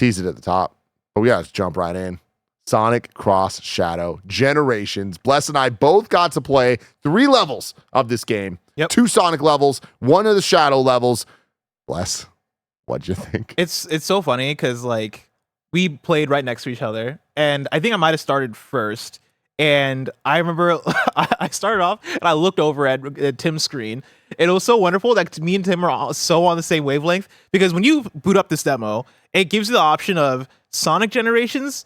teased it at the top, but we got to jump right in. Sonic Cross Shadow Generations. Bless and I both got to play 3 levels of this game. Yep. 2 Sonic levels, 1 of the Shadow levels. Bless, what'd you think? It's so funny because like we played right next to each other, and I think I might have started first. And I remember I started off and I looked over at Tim's screen, and it was so wonderful that me and Tim are so on the same wavelength, because when you boot up this demo, it gives you the option of Sonic Generations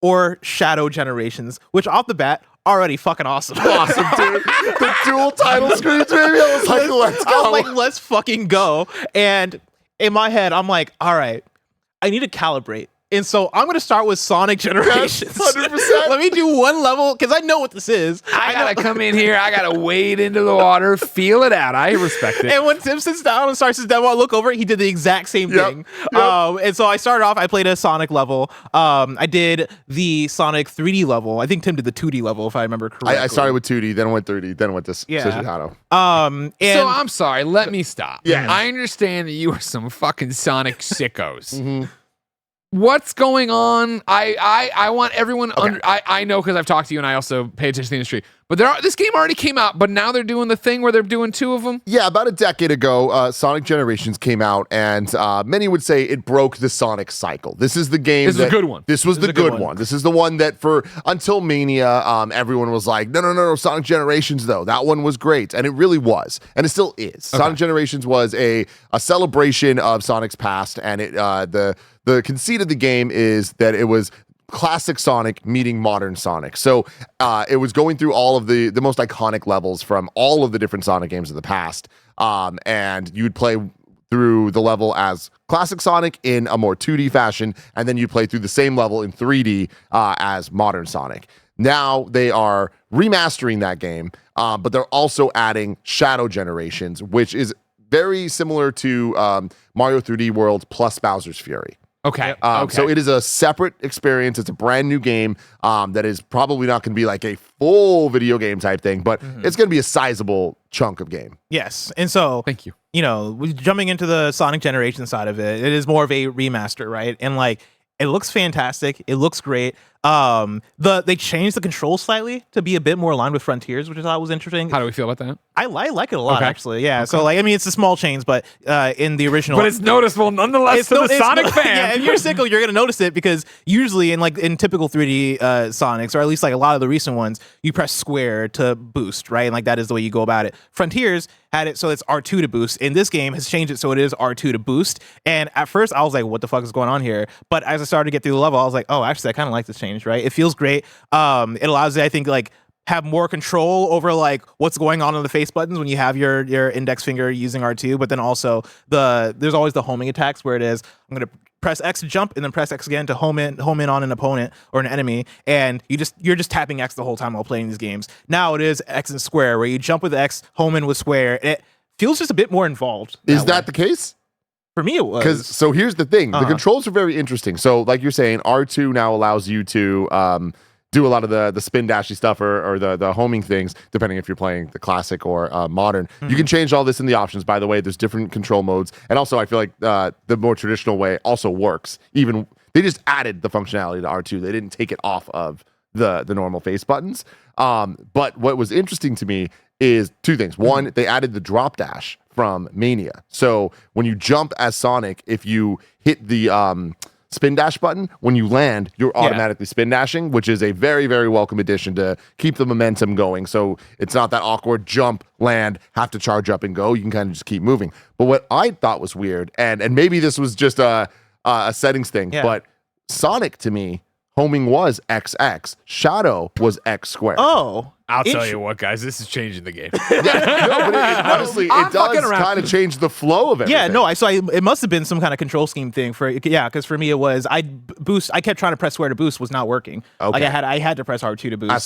or Shadow Generations, which off the bat, already fucking awesome. Awesome, dude. The dual title screens, baby. I was like, let's go. I was like, let's fucking go. And in my head, I'm like, all right, I need to calibrate. And so I'm going to start with Sonic Generations. Yes, 100%. Let me do 1 level, because I know what this is. I got to come in here. I got to wade into the water, feel it out. I respect it. And when Tim sits down and starts his demo, I look over, he did the exact same thing. And so I started off, I played a Sonic level. I did the Sonic 3D level. I think Tim did the 2D level, if I remember correctly. I started with 2D, then went 3D, then went to Shadow. And so I'm sorry. Let me stop. Yeah. I understand that you are some fucking Sonic sickos. What's going on? I want everyone under. I know because I've talked to you and I also pay attention to the industry. But this game already came out, but now they're doing the thing where they're doing 2 of them. Yeah, about a decade ago, Sonic Generations came out, and many would say it broke the Sonic cycle. This is the game. This is a good one. This was the good one. This is the one that until Mania, everyone was like, no, Sonic Generations though, that one was great, and it really was, and it still is. Okay. Sonic Generations was a celebration of Sonic's past, and the conceit of the game is that it was classic Sonic meeting modern Sonic. So it was going through all of the most iconic levels from all of the different Sonic games of the past. And you'd play through the level as classic Sonic in a more 2D fashion, and then you'd play through the same level in 3D as modern Sonic. Now they are remastering that game, but they're also adding Shadow Generations, which is very similar to Mario 3D World plus Bowser's Fury. Okay. So it is a separate experience. It's a brand new game that is probably not going to be like a full video game type thing, but it's going to be a sizable chunk of game. Yes. And so, thank you. You know, jumping into the Sonic Generation side of it, it is more of a remaster, right? And like, it looks fantastic. It looks great. They changed the controls slightly to be a bit more aligned with Frontiers, which I thought was interesting. How do we feel about that? I like it a lot, actually. Yeah. Okay. So like, I mean, it's a small change, but in the original, but it's noticeable nonetheless to the Sonic fan. Yeah, if you're sicko, you're gonna notice it, because usually in typical 3D Sonics, or at least like a lot of the recent ones, you press square to boost, right? And like that is the way you go about it. Frontiers had it so it's R2 to boost. In this game has changed it so it is R2 to boost. And at first I was like, what the fuck is going on here? But as I started to get through the level, I was like, oh, actually I kind of like this change, right? It feels great. It allows you, I think, like have more control over like what's going on the face buttons when you have your index finger using R2, but then also there's always the homing attacks where it is, I'm going to press X to jump and then press X again to home in on an opponent or an enemy, and you're just tapping X the whole time while playing these games. Now it is X and square, where you jump with X, home in with square. It feels just a bit more involved. Is that the case? For me, it was. So here's the thing. The controls are very interesting. So like you're saying, R2 now allows you to do a lot of the spin dashy stuff or the homing things, depending if you're playing the classic or modern. You can change all this in the options, by the way. There's different control modes. And also, I feel like the more traditional way also works. Even they just added the functionality to R2. They didn't take it off of the normal face buttons. But what was interesting to me is 2 things. One, they added the drop dash from Mania. So when you jump as Sonic, if you hit the spin dash button, when you land, you're automatically spin dashing, which is a very, very welcome addition to keep the momentum going. So it's not that awkward jump, land, have to charge up and go. You can kind of just keep moving. But what I thought was weird, and maybe this was just a settings thing, but Sonic to me, homing was XX, Shadow was X squared. Oh. I'll tell you what, guys, this is changing the game. Honestly, it does kind of change the flow of everything. Yeah, no, it must have been some kind of control scheme thing because for me it was I kept trying to press square to boost, was not working. Okay. Like I had to press R2 to boost. As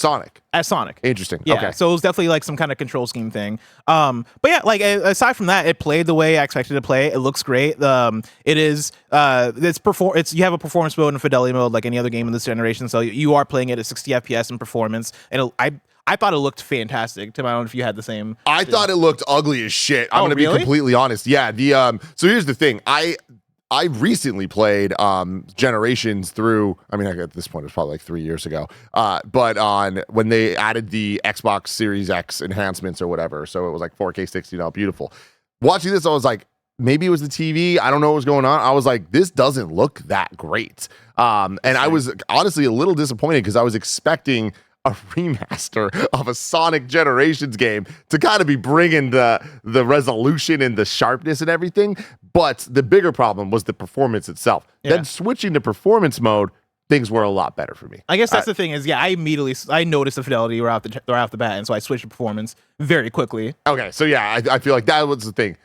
Sonic. Interesting. Yeah, okay. So it was definitely like some kind of control scheme thing. But yeah, like aside from that, it played the way I expected it to play. It looks great. It is you have a performance mode and fidelity mode like any other game in this generation. So you are playing it at 60 FPS in performance, and I thought it looked fantastic. Tim, I don't know if you had the same. I thought it looked ugly as shit. I'm going to be completely honest. Yeah. So here's the thing. I recently played Generations through, I mean, at this point, it was probably like 3 years ago, but on when they added the Xbox Series X enhancements or whatever. So it was like 4K 60, all beautiful. Watching this, I was like, maybe it was the TV. I don't know what was going on. I was like, this doesn't look that great. And I was honestly a little disappointed because I was expecting a remaster of a Sonic Generations game to kind of be bringing the resolution and the sharpness and everything. But the bigger problem was the performance itself. Yeah. Then switching to performance mode, things were a lot better for me. I guess that's the thing is, I noticed the fidelity right off the bat, and so I switched to performance very quickly. Okay, so yeah, I feel like that was the thing.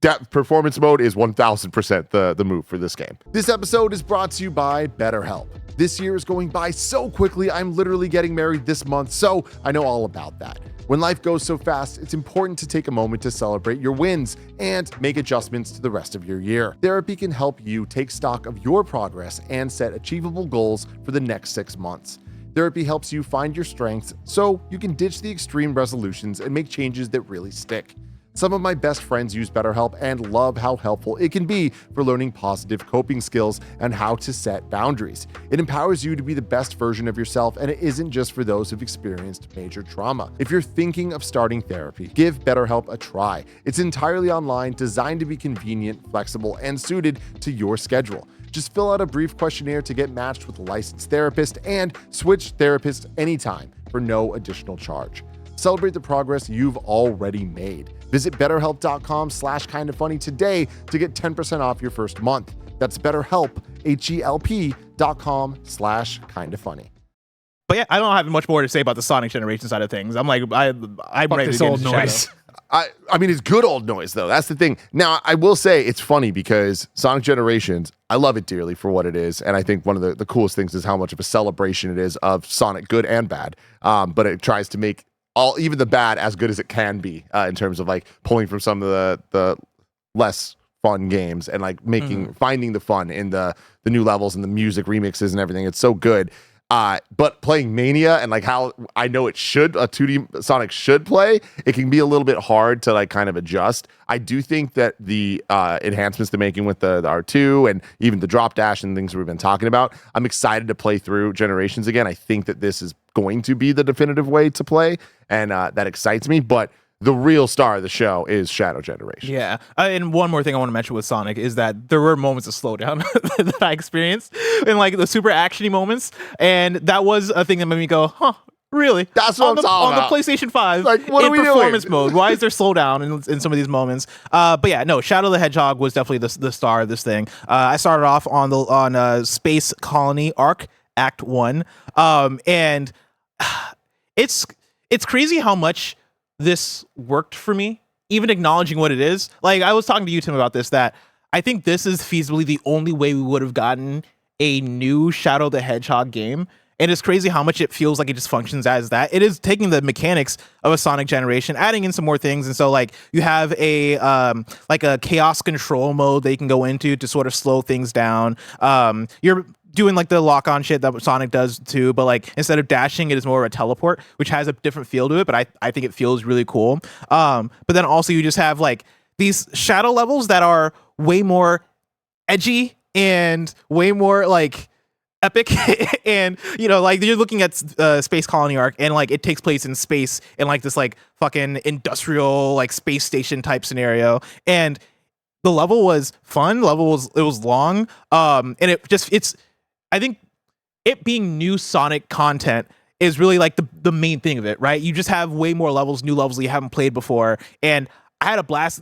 That performance mode is 1000% the move for this game. This episode is brought to you by BetterHelp. This year is going by so quickly. I'm literally getting married this month, so I know all about that. When life goes so fast, it's important to take a moment to celebrate your wins and make adjustments to the rest of your year. Therapy can help you take stock of your progress and set achievable goals for the next 6 months. Therapy helps you find your strengths so you can ditch the extreme resolutions and make changes that really stick. Some of my best friends use BetterHelp and love how helpful it can be for learning positive coping skills and how to set boundaries. It empowers you to be the best version of yourself, and it isn't just for those who've experienced major trauma. If you're thinking of starting therapy, give BetterHelp a try. It's entirely online, designed to be convenient, flexible, and suited to your schedule. Just fill out a brief questionnaire to get matched with a licensed therapist and switch therapists anytime for no additional charge. Celebrate the progress you've already made. Visit betterhelp.com/kindafunny today to get 10% off your first month. That's BetterHelp, HELP.com/kindafunny. But yeah, I don't have much more to say about the Sonic Generation side of things. I'm ready to get old into noise. Shadow. I mean, it's good old noise, though. That's the thing. Now, I will say it's funny because Sonic Generations, I love it dearly for what it is. And I think one of the coolest things is how much of a celebration it is of Sonic, good and bad. But it tries to make even the bad as good as it can be in terms of like pulling from some of the less fun games and like finding the fun in the new levels and the music remixes and everything. It's so good. But playing Mania and like how I know it should, a 2D Sonic should play, it can be a little bit hard to like kind of adjust. I do think that the enhancements they're making with the R2 and even the drop dash and things we've been talking about, I'm excited to play through Generations again. I think that this is going to be the definitive way to play, and that excites me. But the real star of the show is Shadow Generation. Yeah. And one more thing I want to mention with Sonic is that there were moments of slowdown that I experienced in like the super actiony moments. And that was a thing that made me go, huh, really? That's what I'm talking about. On the PlayStation 5, like, what in are we performance doing? mode, why is there slowdown in some of these moments? But yeah, no, Shadow the Hedgehog was definitely the star of this thing. I started off on Space Colony Arc, Act 1. And it's crazy how much this worked for me, even acknowledging what it is. Like, I was talking to you, Tim, about this, that I think this is feasibly the only way we would have gotten a new Shadow the Hedgehog game. And it's crazy how much it feels like it just functions as that. It is taking the mechanics of a Sonic Generation, adding in some more things. And so like you have a like a chaos control mode that you can go into to sort of slow things down. You're doing like the lock-on shit that Sonic does too, but like instead of dashing, it is more of a teleport, which has a different feel to it, but I think it feels really cool. But then also you just have like these shadow levels that are way more edgy and way more like epic. And you know, like you're looking at Space Colony Arc, and like it takes place in space in like this like fucking industrial like space station type scenario, and the level was fun. It was long, and it's I think it being new Sonic content is really like the main thing of it, right? You just have way more levels, new levels that you haven't played before, and I had a blast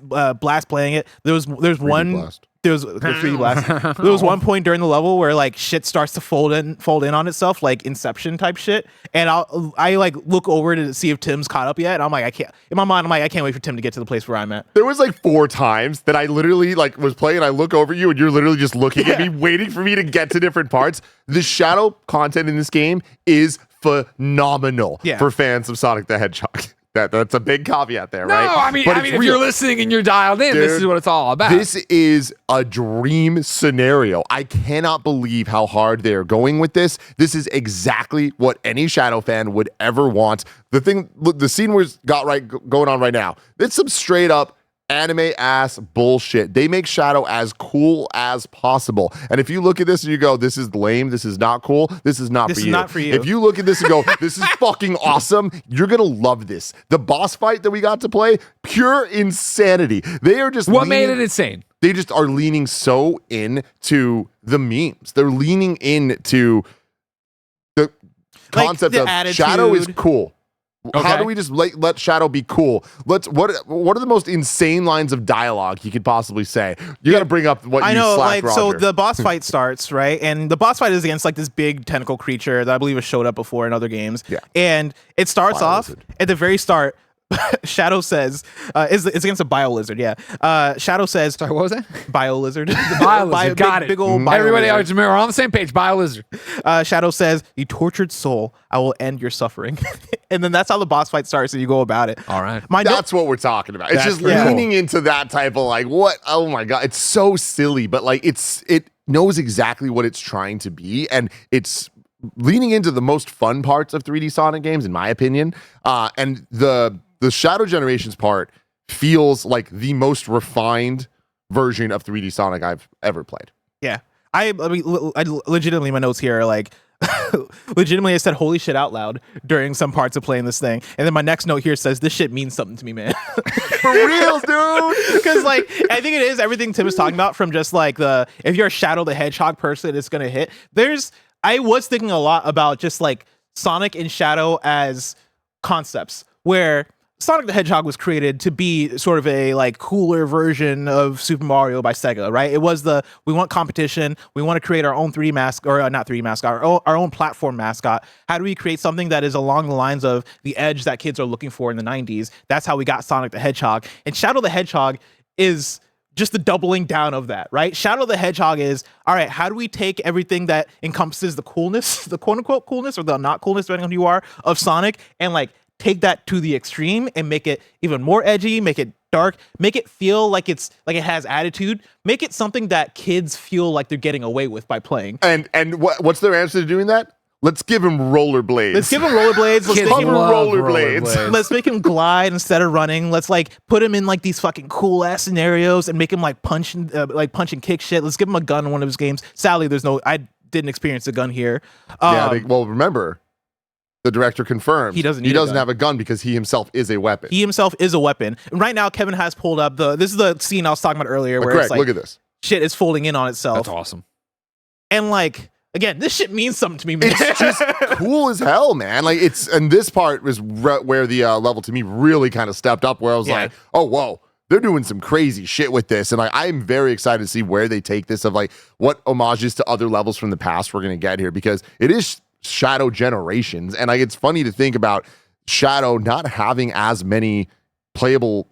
playing it. There's one blast. There was the 3D blast. There was one point during the level where like shit starts to fold in on itself, like Inception type shit. And I like look over to see if Tim's caught up yet, and I'm like, I can't. In my mind, I'm like, I can't wait for Tim to get to the place where I'm at. There was like 4 times that I literally like was playing. I look over you, and you're literally just looking at me, waiting for me to get to different parts. The shadow content in this game is phenomenal for fans of Sonic the Hedgehog. That's a big caveat there, right? No, I mean, But if you're listening and you're dialed in, this is what it's all about. This is a dream scenario. I cannot believe how hard they're going with this. This is exactly what any Shadow fan would ever want. The scene we've got going on right now, it's some straight up anime ass bullshit. They make Shadow as cool as possible. And if you look at this and you go, this is lame, this is not cool, this is not This for is you. not for you. If you look at this and go, this is fucking awesome, you're gonna love this. The boss fight that we got to play, pure insanity. They are just What made it insane? They just are leaning so into the memes. They're leaning into the Like, concept the of Shadow is attitude. cool. How Okay. do we just let Shadow be cool? What are the most insane lines of dialogue he could possibly say? You got to bring up what I you know, slapped like, so Roger. the boss fight starts, right? And the boss fight is against like this big tentacle creature that I believe has showed up before in other games. Yeah. And it starts off Biolizard. at the very start. Shadow says, it's against a bio lizard, yeah. Shadow says, Sorry, what was that? bio lizard. Bio lizard, got it. Big old bio Everybody lizard. out there, we're on the same page. Bio lizard. Shadow says, "You tortured soul, I will end your suffering." And then that's how the boss fight starts, and you go about it. All right. My note- That's what we're talking about. It's That's just pretty leaning into that type of like, what? Oh my God. It's so silly, but like it knows exactly what it's trying to be. And it's leaning into the most fun parts of 3D Sonic games, in my opinion. And the Shadow Generations part feels like the most refined version of 3D Sonic I've ever played. Yeah. I mean, I legitimately, my notes here are like, legitimately, I said holy shit out loud during some parts of playing this thing. And then my next note here says, this shit means something to me, man. For real, dude. Because, like, I think it is everything Tim is talking about from just like if you're a Shadow the Hedgehog person, it's going to hit. I was thinking a lot about just like Sonic and Shadow as concepts where Sonic the Hedgehog was created to be sort of a like cooler version of Super Mario by Sega, right? It was we want competition, we want to create our own 3D mascot, or not 3D mascot, our own platform mascot. How do we create something that is along the lines of the edge that kids are looking for in the 90s? That's how we got Sonic the Hedgehog. And Shadow the Hedgehog is just the doubling down of that, right? Shadow the Hedgehog is, all right, how do we take everything that encompasses the coolness, the quote unquote coolness or the not coolness, depending on who you are, of Sonic, and like take that to the extreme and make it even more edgy, make it dark, make it feel like it has attitude, make it something that kids feel like they're getting away with by playing. And what's their answer to doing that? Let's give him rollerblades. Let's give him rollerblades. Let's Kids make him love rollerblades. Let's make him glide instead of running. Let's like put him in like these fucking cool ass scenarios and make him like punch and kick shit. Let's give him a gun in one of his games. Sadly, I didn't experience a gun here. Well, remember, the director confirmed He doesn't need a gun. have a gun because he himself is a weapon. He himself is a weapon. And right now, Kevin has pulled up this is the scene I was talking about earlier where Correct. it's like Look at this. shit is folding in on itself. That's awesome. And like, again, this shit means something to me, man. It's just cool as hell, man. Like and this part was where the level to me really kind of stepped up, where I was Yeah. like, oh, whoa, they're doing some crazy shit with this. And like, I'm very excited to see where they take this, of like what homages to other levels from the past we're going to get here, because it is Shadow Generations. And like, it's funny to think about Shadow not having as many playable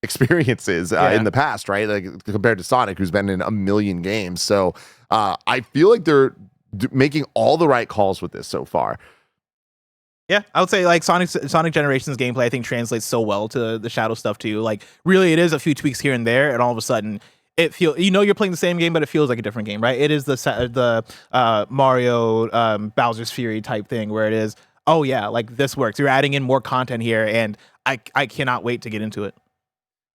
experiences in the past, right? Like compared to Sonic, who's been in a million games. So I feel like they're making all the right calls with this so far. Yeah, I would say like Sonic Generations gameplay I think translates so well to the Shadow stuff too. Like really it is a few tweaks here and there, and all of a sudden it feels, you're playing the same game, but it feels like a different game, right? It is the Mario Bowser's Fury type thing where it is, oh yeah, like this works. You're adding in more content here, and I cannot wait to get into it.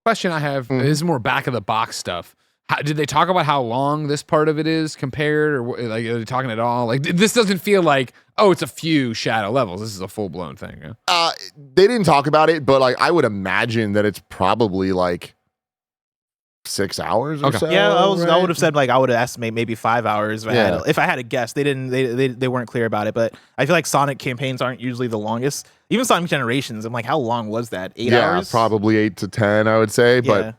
Question I have is more back of the box stuff. Did they talk about how long this part of it is compared, or like are they talking at all? Like this doesn't feel like, oh, it's a few Shadow levels. This is a full blown thing. Yeah? They didn't talk about it, but like I would imagine that it's probably like 6 hours or Okay. so. Yeah, I would right? have said like I would estimate maybe 5 hours if I had to guess. They didn't. They weren't clear about it, but I feel like Sonic campaigns aren't usually the longest. Even Sonic Generations, I'm like, how long was that? 8 hours? Probably 8 to 10, I would say. But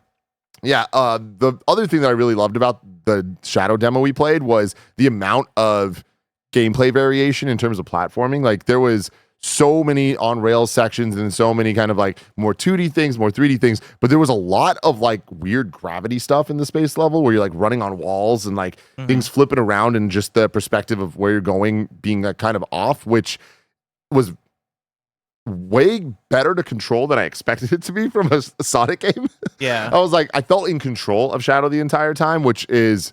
yeah, the other thing that I really loved about the Shadow demo we played was the amount of gameplay variation in terms of platforming. Like there was so many on rails sections and so many kind of like more 2D things, more 3D things, but there was a lot of like weird gravity stuff in the space level where you're like running on walls and like things flipping around, and just the perspective of where you're going being like kind of off, which was way better to control than I expected it to be from a Sonic game. Yeah. I was like, I felt in control of Shadow the entire time, which is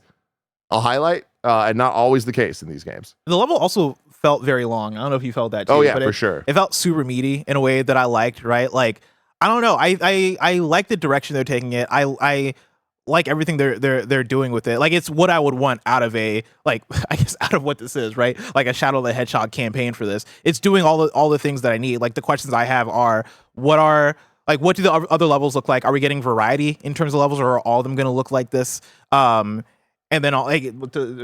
a highlight and not always the case in these games. The level also felt very long. I don't know if you felt that too. Oh, yeah, but for sure. It felt super meaty in a way that I liked, right? Like I don't know. I like the direction they're taking it. I like everything they're doing with it. Like it's what I would want out of a like I guess out of what this is, right? Like a Shadow the Hedgehog campaign for this. It's doing all the things that I need. Like the questions I have are what do the other levels look like? Are we getting variety in terms of levels, or are all of them going to look like this? And then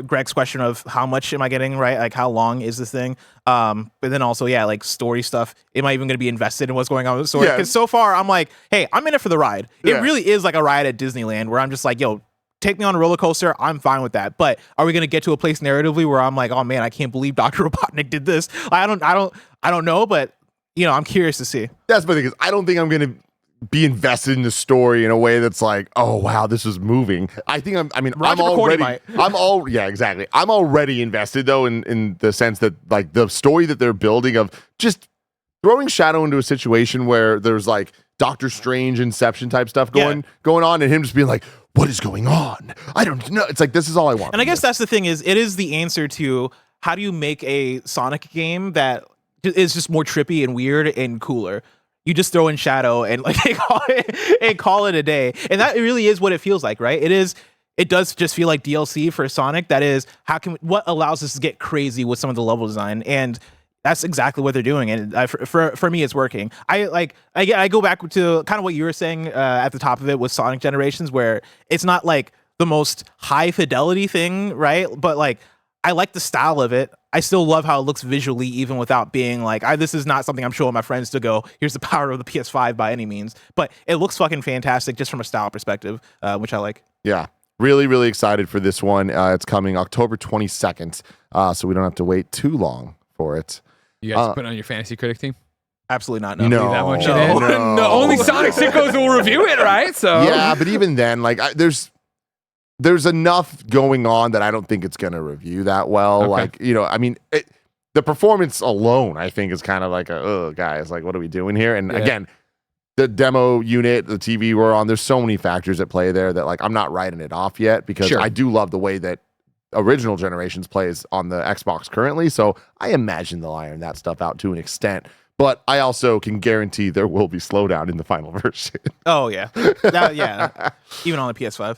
Greg's question of how much am I getting, right? Like how long is this thing? But then also, yeah, like story stuff. Am I even going to be invested in what's going on with the story? Because so far I'm like, hey, I'm in it for the ride. It really is like a ride at Disneyland where I'm just like, yo, take me on a roller coaster. I'm fine with that. But are we going to get to a place narratively where I'm like, oh man, I can't believe Dr. Robotnik did this? I don't know, but I'm curious to see. That's my thing, is I don't think I'm going to be invested in the story in a way that's like, oh wow, this is moving. I think I'm already invested though in the sense that like the story that they're building of just throwing Shadow into a situation where there's like Doctor Strange Inception type stuff going on, and him just being like, what is going on? I don't know. It's like, this is all I want. And I guess that's the thing, is it is the answer to how do you make a Sonic game that is just more trippy and weird and cooler. You just throw in Shadow and like call it a day. And that really is what it feels like, right? It does just feel like DLC for Sonic. That is, what allows us to get crazy with some of the level design. And that's exactly what they're doing. And for me, it's working. I go back to kind of what you were saying at the top of it with Sonic Generations, where it's not like the most high fidelity thing, right? But like, I like the style of it. I still love how it looks visually, even without being like, this is not something I'm showing my friends to go, here's the power of the PS5 by any means. But it looks fucking fantastic just from a style perspective, which I like. Yeah. Really, really excited for this one. It's coming October 22nd, so we don't have to wait too long for it. You guys put it on your fantasy critic team? Absolutely not. No. That much no. Only Sonic Sickos will review it, right? So yeah, but even then, like, there's enough going on that I don't think it's going to review that well. Okay. Like, I mean, the performance alone, I think, is kind of like guys, like, what are we doing here? And again, the demo unit, the TV we're on, there's so many factors at play there that, like, I'm not writing it off yet, because I do love the way that original Generations plays on the Xbox currently. So I imagine they'll iron that stuff out to an extent. But I also can guarantee there will be slowdown in the final version. Oh, yeah. Even on the PS5.